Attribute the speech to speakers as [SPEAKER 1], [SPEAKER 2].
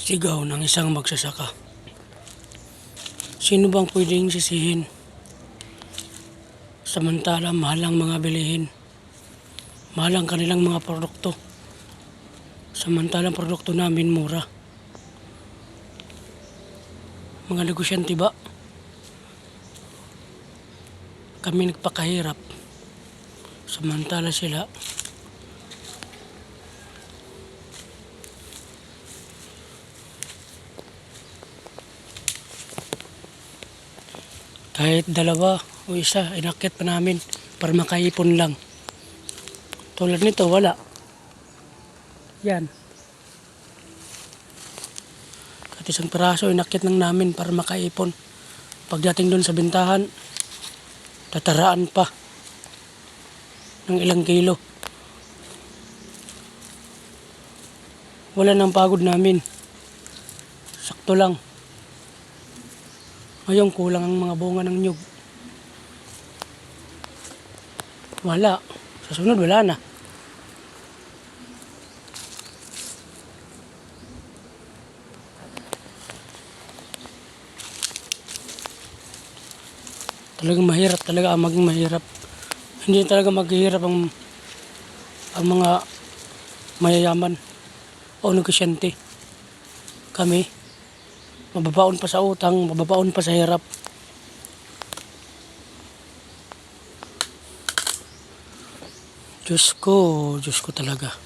[SPEAKER 1] Sigaw ng isang magsasaka. Sino bang pwedeng sisihin? Samantala mahal ang mga bilihin. Mahal ang kanilang mga produkto. Samantalang produkto namin mura. Mga negosyante ba? Kami nagpakahirap. Samantala sila kahit dalawa o isa, inakit pa namin para makaipon lang. Tulad nito, wala. Yan. Kahit isang piraso, inakit lang namin para makaipon. Pagdating doon sa bintahan, tataraan pa ng ilang kilo. Wala nang pagod namin. Sakto lang. Ngayon kulang ang mga bunga ng nyug. Wala. Sa sunod wala na. Talagang mahirap talaga ang maging mahirap. Hindi talaga maghihirap ang mga mayayaman o negosyante. Kami, mababaon pa sa utang, mababaon pa sa hirap. Diyos ko talaga.